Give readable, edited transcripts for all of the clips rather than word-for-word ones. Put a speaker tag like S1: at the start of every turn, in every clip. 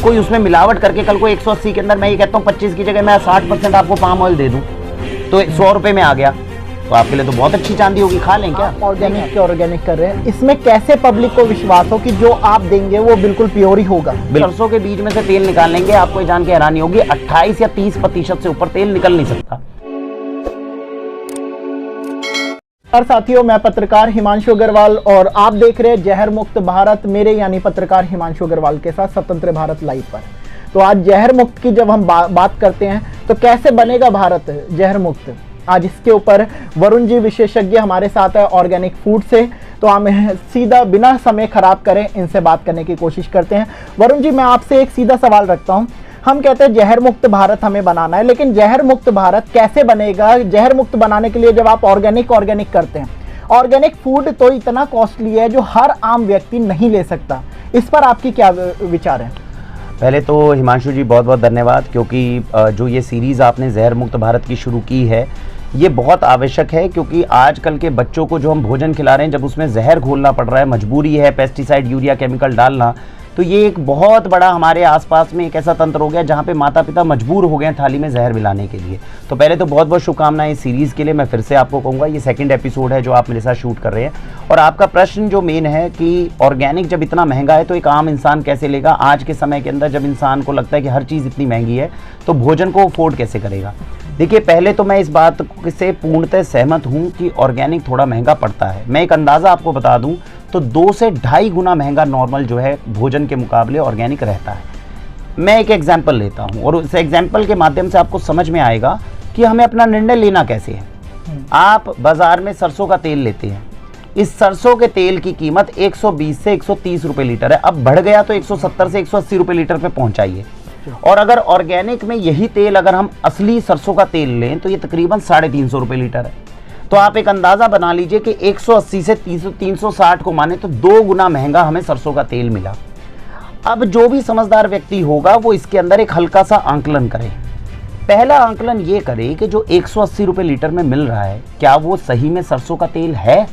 S1: कोई उसमें मिलावट करके कल को 180 के अंदर मैं ये कहता हूँ 25 की जगह मैं 60% आपको पाम ऑयल दे दूँ तो 100 रुपये में आ गया, तो आपके लिए तो बहुत अच्छी चांदी होगी। खा लें क्या?
S2: ऑर्गेनिक के ऑर्गेनिक कर रहे हैं, इसमें कैसे पब्लिक को विश्वास हो कि जो आप देंगे वो बिल्कुल प्योर ही होगा?
S1: सरसों के बीज में से तेल निकाल लेंगे, आपको ये जान के हैरानी होगी 28 या 30% से ऊपर तेल निकल नहीं सकता।
S2: और साथियों, मैं पत्रकार हिमांशु अग्रवाल और आप देख रहे हैं जहर मुक्त भारत, मेरे यानी पत्रकार हिमांशु अग्रवाल के साथ स्वतंत्र भारत लाइव पर। तो आज जहर मुक्त की जब हम बात करते हैं तो कैसे बनेगा भारत जहर मुक्त, आज इसके ऊपर वरुण जी विशेषज्ञ हमारे साथ है ऑर्गेनिक फूड से। तो हम सीधा बिना समय खराब करें इनसे बात करने की कोशिश करते हैं। वरुण जी, मैं आपसे एक सीधा सवाल रखता हूं। हम कहते हैं जहर मुक्त भारत हमें बनाना है, लेकिन जहर मुक्त भारत कैसे बनेगा? जहर मुक्त बनाने के लिए जब आप ऑर्गेनिक करते हैं, ऑर्गेनिक फूड तो इतना कॉस्टली है जो हर आम व्यक्ति नहीं ले सकता, इस पर आपकी क्या विचार है?
S1: पहले तो हिमांशु जी बहुत बहुत धन्यवाद, क्योंकि जो ये सीरीज़ आपने जहर मुक्त भारत की शुरू की है ये बहुत आवश्यक है, क्योंकि आजकल के बच्चों को जो हम भोजन खिला रहे हैं जब उसमें जहर घोलना पड़ रहा है, मजबूरी है पेस्टिसाइड यूरिया केमिकल डालना, तो ये एक बहुत बड़ा हमारे आसपास में एक ऐसा तंत्र हो गया जहाँ पे माता पिता मजबूर हो गए हैं थाली में जहर मिलाने के लिए। तो पहले तो बहुत बहुत शुभकामनाएं इस सीरीज़ के लिए। मैं फिर से आपको कहूँगा ये 2nd एपिसोड है जो आप मेरे साथ शूट कर रहे हैं। और आपका प्रश्न जो मेन है कि ऑर्गेनिक जब इतना महंगा है तो एक आम इंसान कैसे लेगा? आज के समय के अंदर जब इंसान को लगता है कि हर चीज़ इतनी महंगी है तो भोजन को अफोर्ड कैसे करेगा? देखिए, पहले तो मैं इस बात से पूर्णतः सहमत हूँ कि ऑर्गेनिक थोड़ा महंगा पड़ता है। मैं एक अंदाज़ा आपको बता दूँ तो 2 से ढाई गुना महंगा नॉर्मल जो है भोजन के मुकाबले ऑर्गेनिक रहता है। मैं एक एग्जांपल लेता हूं और उस एग्जांपल के माध्यम से आपको समझ में आएगा कि हमें अपना निर्णय लेना कैसे है। आप बाजार में सरसों का तेल लेते हैं, इस सरसों के तेल की कीमत 120 से 130 रुपये लीटर है, अब बढ़ गया तो 170 से 180 रुपये लीटर पे पहुंचाइए। और अगर ऑर्गेनिक में यही तेल अगर हम असली सरसों का तेल लें तो ये तकरीबन 350 रुपये लीटर है। तो आप एक अंदाज़ा बना लीजिए कि 180 से 360 को माने तो 2 गुना महंगा हमें सरसों का तेल मिला। अब जो भी समझदार व्यक्ति होगा वो इसके अंदर एक हल्का सा आंकलन करे। पहला आंकलन ये करे कि जो 180 रुपये लीटर में मिल रहा है क्या वो सही में सरसों का तेल है?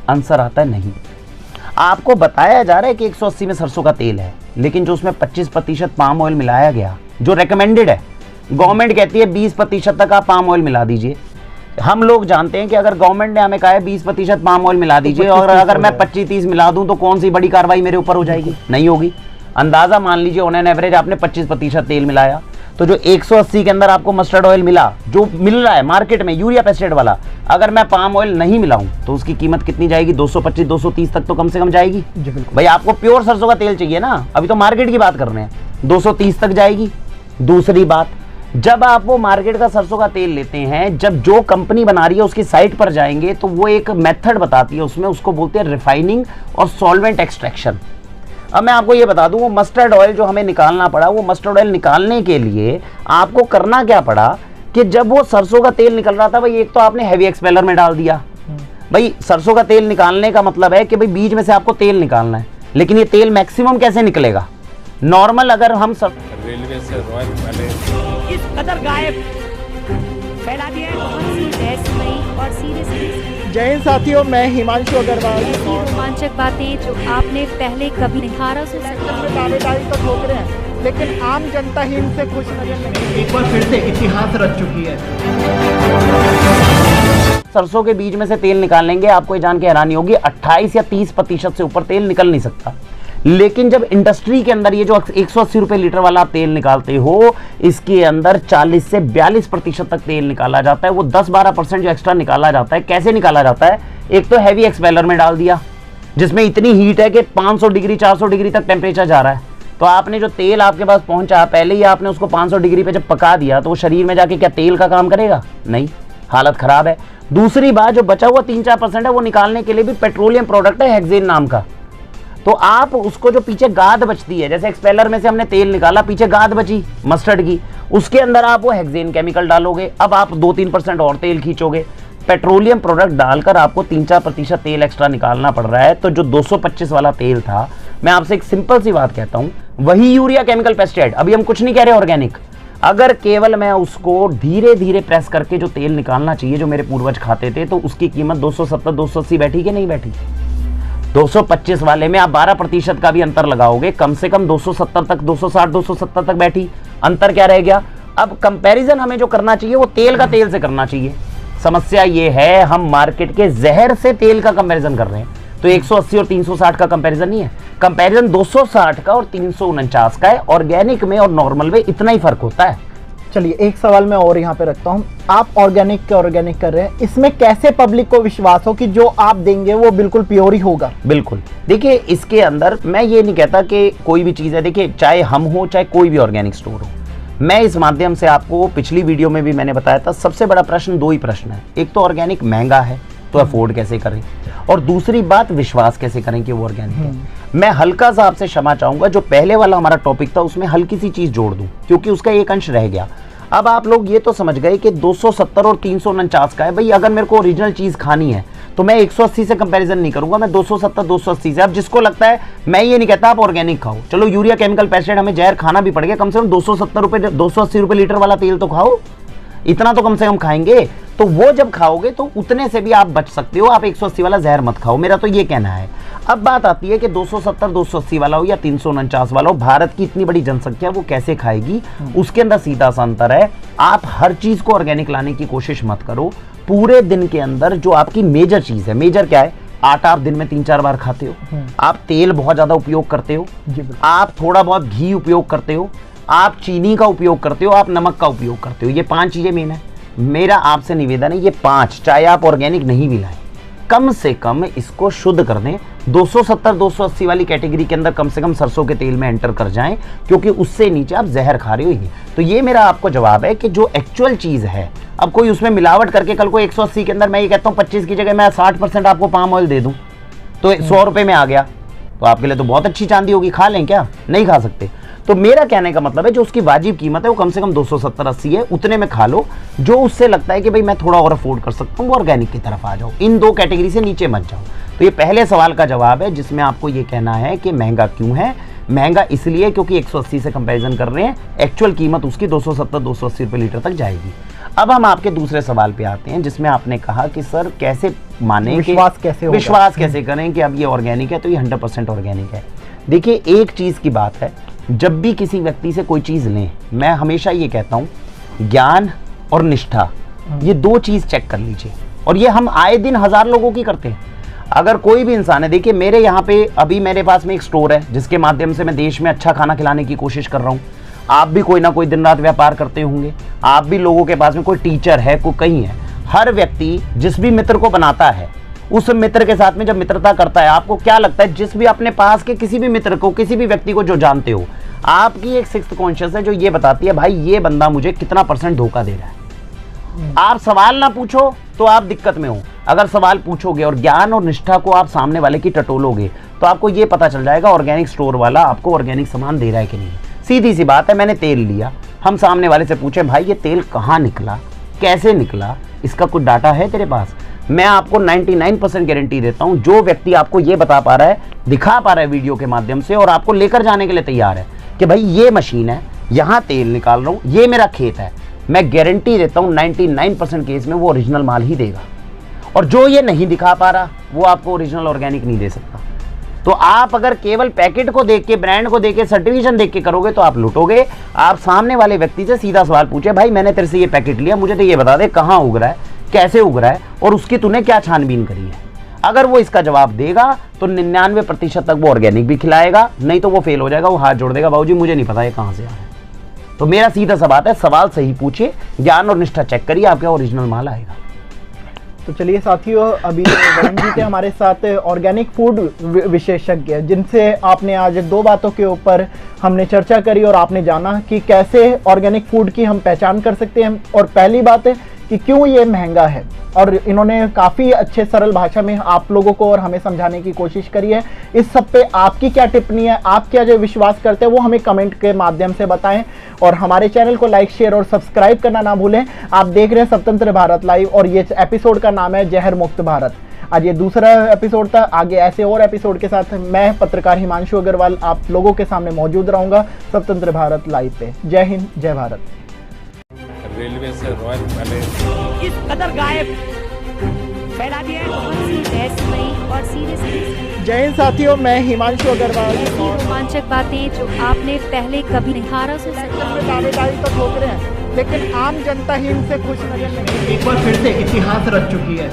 S1: आंसर आता है नहीं। आपको बताया जा रहा है कि 180 में सरसों का तेल है, लेकिन जो उसमें 25% पाम ऑयल मिलाया गया जो रेकमेंडेड है, गवर्नमेंट कहती है 20% तक आप पाम ऑयल मिला दीजिए। हम लोग जानते हैं कि अगर गवर्नमेंट ने हमें कहा है 20% पाम ऑयल मिला दीजिए और अगर मैं 25-30 मिला दूं तो कौन सी बड़ी कार्रवाई मेरे ऊपर हो जाएगी? नहीं होगी। अंदाजा मान लीजिए ऑन एन एवरेज आपने 25% तेल मिलाया तो जो 180 के अंदर आपको मस्टर्ड ऑयल मिला, जो मिल रहा है मार्केट में यूरिया पेस्टिसाइड वाला, अगर मैं पाम ऑयल नहीं मिलाऊं तो उसकी कीमत कितनी जाएगी? 225-230 तक तो कम से कम जाएगी। भाई आपको प्योर सरसों का तेल चाहिए ना, अभी तो मार्केट की बात कर रहे हैं, 230 तक जाएगी। दूसरी बात, जब आप वो मार्केट का सरसों का तेल लेते हैं, जब जो कंपनी बना रही है उसकी साइट पर जाएंगे तो वो एक मेथड बताती है, उसमें उसको बोलते हैं रिफाइनिंग और सॉल्वेंट एक्सट्रैक्शन। अब मैं आपको ये बता दूं, वो मस्टर्ड ऑयल जो हमें निकालना पड़ा, वो मस्टर्ड ऑयल निकालने के लिए आपको करना क्या पड़ा कि जब वो सरसों का तेल निकल रहा था, भाई एक तो आपने हैवी एक्सपेलर में डाल दिया। भाई सरसों का तेल निकालने का मतलब है कि भाई बीज में से आपको तेल निकालना है, लेकिन ये तेल मैक्सिमम कैसे निकलेगा? नॉर्मल अगर हम
S3: रेलवे से रॉयल पैलेस
S4: इस कदर गायब फैला दिया है, बहुत सी रहस्यमयी और सीरियस
S2: जय हिंद साथियों, मैं हिमांशु अग्रवाल।
S5: ऐसी रोमांचक बातें जो आपने पहले कभी नहीं 1800
S2: सेक्टर में दावेदारी तो ठोक रहे हैं, लेकिन आम जनता ही इनसे खुश नजर नहीं। एक बार फिर से इतिहास रच चुकी है।
S1: सरसों के बीज में से तेल निकाल लेंगे, आपको ये जान के हैरानी होगी 28 या 30% से ऊपर तेल निकल नहीं सकता। लेकिन जब इंडस्ट्री के अंदर ये जो 180 रुपये लीटर वाला आप तेल निकालते हो, इसके अंदर 40 से 42% तक तेल निकाला जाता है। वो 10-12% जो एक्स्ट्रा निकाला जाता है, कैसे निकाला जाता है? एक तो हैवी एक्सपेलर में डाल दिया जिसमें इतनी हीट है कि 500 डिग्री 400 डिग्री तक टेम्परेचर जा रहा है, तो आपने जो तेल आपके पास पहुंचा, पहले ही आपने उसको 500 डिग्री पे जब पका दिया तो वो शरीर में जाके क्या तेल का काम करेगा? नहीं, हालत खराब है। दूसरी बात, जो बचा हुआ 3-4% है वो निकालने के लिए भी पेट्रोलियम प्रोडक्ट है हेक्सेन नाम का, तो आप उसको जो पीछे गाद बचती है, जैसे एक्सपेलर में से हमने तेल निकाला, पीछे गाद बची मस्टर्ड की, उसके अंदर आप वो हेक्सेन केमिकल डालोगे, अब आप 2-3% और तेल खींचोगे। पेट्रोलियम प्रोडक्ट डालकर आपको 3-4% तेल एक्स्ट्रा निकालना पड़ रहा है। तो जो 225 वाला तेल था, मैं आपसे एक सिंपल सी बात कहता हूं, वही यूरिया केमिकल पेस्टिसाइड, अभी हम कुछ नहीं कह रहे ऑर्गेनिक, अगर केवल मैं उसको धीरे धीरे प्रेस करके जो तेल निकालना चाहिए जो मेरे पूर्वज खाते थे, तो उसकी कीमत 270-280 बैठी कि नहीं बैठी? 225 वाले में आप 12% का भी अंतर लगाओगे, कम से कम 270 तक, 260 270 तक बैठी, अंतर क्या रह गया। अब कंपैरिजन हमें जो करना चाहिए वो तेल का तेल से करना चाहिए। समस्या ये है हम मार्केट के जहर से तेल का कंपैरिजन कर रहे हैं, तो 180 और 360 का कंपैरिजन नहीं है, कंपैरिजन 260 का और 349 का है। ऑर्गेनिक में और नॉर्मल में इतना ही फर्क होता है।
S2: चलिए एक सवाल मैं और यहाँ पे रखता हूँ, आप ऑर्गेनिक कर रहे हैं, इसमें कैसे पब्लिक को विश्वास हो कि जो आप देंगे वो बिल्कुल प्योर ही होगा?
S1: बिल्कुल, देखिए इसके अंदर मैं ये नहीं कहता कि कोई भी चीज़ है, देखिए चाहे हम हो चाहे कोई भी ऑर्गेनिक स्टोर हो, मैं इस माध्यम से आपको पिछली वीडियो में भी मैंने बताया था, सबसे बड़ा प्रश्न दो ही प्रश्न है। एक तो ऑर्गेनिक महंगा है तो अफोर्ड कैसे करें, और दूसरी बात विश्वास कैसे करें कि वो ऑर्गेनिक है। मैं हल्का सा आपसे क्षमा चाहूंगा, जो पहले वाला हमारा टॉपिक था उसमें हल्की सी चीज जोड़ दूं क्योंकि उसका एक अंश रह गया। अब आप लोग ये तो समझ गए कि 270 और 349 का है। भाई अगर मेरे को ओरिजिनल चीज खानी है तो मैं 180 से कंपैरिजन नहीं करूंगा, मैं 270 280 से। अब जिसको लगता है, मैं ये नहीं कहता आप ऑर्गेनिक खाओ, चलो यूरिया केमिकल पेस्टिसाइड हमें जहर खाना भी पड़ गया, कम से कम 270 रुपए 280 रुपए लीटर वाला तेल तो खाओ, इतना तो कम से कम खाएंगे। तो वो जब खाओगे तो उतने से भी आप बच सकते हो, आप 180 वाला जहर मत खाओ, मेरा तो ये कहना है। अब बात आती है कि 270 280 वाला हो या 349 वाला हो, भारत की इतनी बड़ी जनसंख्या वो कैसे खाएगी, उसके अंदर सीधा सा अंतर है। आप हर चीज को ऑर्गेनिक लाने की कोशिश मत करो। पूरे दिन के अंदर जो आपकी मेजर चीज है, मेजर क्या है, आटा आप दिन में 3-4 बार खाते हो, आप तेल बहुत ज्यादा उपयोग करते हो, आप थोड़ा बहुत घी उपयोग करते हो, आप चीनी का उपयोग करते हो, आप नमक का उपयोग करते हो, ये 5 चीजें मेन है। मेरा आपसे निवेदन है ये 5, चाहे आप ऑर्गेनिक नहीं भी लाएं, कम से कम इसको शुद्ध कर दें। 270 280 वाली कैटेगरी के अंदर कम से कम सरसों के तेल में एंटर कर जाएं, क्योंकि उससे नीचे आप जहर खा रहे हो। तो ये मेरा आपको जवाब है कि जो एक्चुअल चीज है, अब कोई उसमें मिलावट करके कल को 180 के अंदर मैं ये कहता हूँ 25 की जगह मैं 60% आपको पाम ऑयल दे दूं तो 100 रुपए में आ गया, तो आपके लिए तो बहुत अच्छी चांदी होगी। खा लें क्या? नहीं खा सकते। तो मेरा कहने का मतलब है जो उसकी वाजिब कीमत है वो कम से कम 270-80 है, उतने में खा लो। जो उससे लगता है कि भाई मैं थोड़ा और अफोर्ड कर सकता हूँ, वो ऑर्गेनिक की तरफ आ जाओ, इन दो कैटेगरी से नीचे मत जाओ। तो ये पहले सवाल का जवाब है जिसमें आपको ये कहना है कि महंगा क्यों है। महंगा इसलिए क्योंकि 180 से कंपैरिजन कर रहे हैं, एक्चुअल कीमत उसकी 270-280 रुपए लीटर तक जाएगी। अब हम आपके दूसरे सवाल पे आते हैं जिसमें आपने कहा कि सर कैसे माने, विश्वास कैसे करें कि अब ये ऑर्गेनिक है तो ये 100% ऑर्गेनिक है। देखिए एक चीज की बात है, जब भी किसी व्यक्ति से कोई चीज लें, मैं हमेशा ये कहता हूं ज्ञान और निष्ठा, ये दो चीज चेक कर लीजिए। और ये हम आए दिन 1000 लोगों की करते हैं। अगर कोई भी इंसान है, देखिए मेरे यहाँ पे अभी मेरे पास में एक स्टोर है जिसके माध्यम से मैं देश में अच्छा खाना खिलाने की कोशिश कर रहा हूँ। आप भी कोई ना कोई दिन रात व्यापार करते होंगे, आप भी लोगों के पास में कोई टीचर है, कोई कहीं है। हर व्यक्ति जिस भी मित्र को बनाता है, उस मित्र के साथ में जब मित्रता करता है, आपको क्या लगता है, जिस भी अपने पास के किसी भी मित्र को, किसी भी व्यक्ति को जो जानते हो, आपकी एक सिक्स्थ कॉन्शियस है जो ये बताती है भाई ये बंदा मुझे कितना % धोखा दे रहा है। आप सवाल ना पूछो तो आप दिक्कत में हो, अगर सवाल पूछोगे और ज्ञान और निष्ठा को आप सामने वाले की टटोलोगे तो आपको ये पता चल जाएगा ऑर्गेनिक स्टोर वाला आपको ऑर्गेनिक सामान दे रहा है कि नहीं। सीधी सी बात है, मैंने तेल लिया, हम सामने वाले से पूछे भाई ये तेल कहाँ निकला, कैसे निकला, इसका कुछ डाटा है तेरे पास? मैं आपको 99% गारंटी देता हूं, जो व्यक्ति आपको ये बता पा रहा है, दिखा पा रहा है वीडियो के माध्यम से और आपको लेकर जाने के लिए तैयार है कि भाई ये मशीन है, यहाँ तेल निकाल रहा हूँ, ये मेरा खेत है, मैं गारंटी देता हूँ 99% केस में वो ओरिजिनल माल ही देगा। और जो ये नहीं दिखा पा रहा वो आपको ओरिजिनल ऑर्गेनिक नहीं दे सकता। तो आप अगर केवल पैकेट को देख के, ब्रांड को देख के, सर्टिफिकेशन देख के करोगे तो आप लुटोगे। आप सामने वाले व्यक्ति से सीधा सवाल पूछे, भाई मैंने तेरे से ये पैकेट लिया, मुझे तो ये बता दे कहाँ उग रहा है, कैसे उग रहा है और उसकी तूने क्या छानबीन करी है। अगर वो इसका जवाब देगा तो 99% तक वो ऑर्गेनिक भी खिलाएगा, नहीं तो वो फेल हो जाएगा, वो हाथ जोड़ देगा, बाबूजी मुझे नहीं पता ये कहाँ से आ रहा है। तो मेरा सीधा सा बात है, सवाल सही पूछिए, ज्ञान और निष्ठा चेक करिए, आपका ओरिजिनल माल आएगा।
S2: तो चलिए साथियों, अभी वरुण जी थे हमारे साथ, ऑर्गेनिक फूड विशेषज्ञ, जिनसे आपने आज दो बातों के ऊपर हमने चर्चा करी और आपने जाना कि कैसे ऑर्गेनिक फूड की हम पहचान कर सकते हैं। और पहली बात है कि क्यों ये महंगा है, और इन्होंने काफ़ी अच्छे सरल भाषा में आप लोगों को और हमें समझाने की कोशिश करी है। इस सब पे आपकी क्या टिप्पणी है, आप क्या जो विश्वास करते हैं वो हमें कमेंट के माध्यम से बताएं। और हमारे चैनल को लाइक, शेयर और सब्सक्राइब करना ना भूलें। आप देख रहे हैं स्वतंत्र भारत लाइव और ये एपिसोड का नाम है जहर मुक्त भारत। आज ये दूसरा एपिसोड था, आगे ऐसे और एपिसोड के साथ मैं पत्रकार हिमांशु अग्रवाल आप लोगों के सामने मौजूद रहूंगा स्वतंत्र भारत लाइव पे। जय हिंद, जय भारत।
S3: रेलवे से रॉयल पैलेस
S4: इस कदर गायब फैला दिया है बहुत सी रहस्यमयी और सीरियस
S2: जय हिंद साथियों, मैं हिमांशु अग्रवाल।
S5: ऐसी रोमांचक बातें जो आपने पहले कभी नहीं। 1800
S2: इलेक्शन में दावेदारी तो ठोक रहे हैं, लेकिन आम जनता ही इनसे खुश नजर नहीं। एक बार फिर से इतिहास रच चुकी है।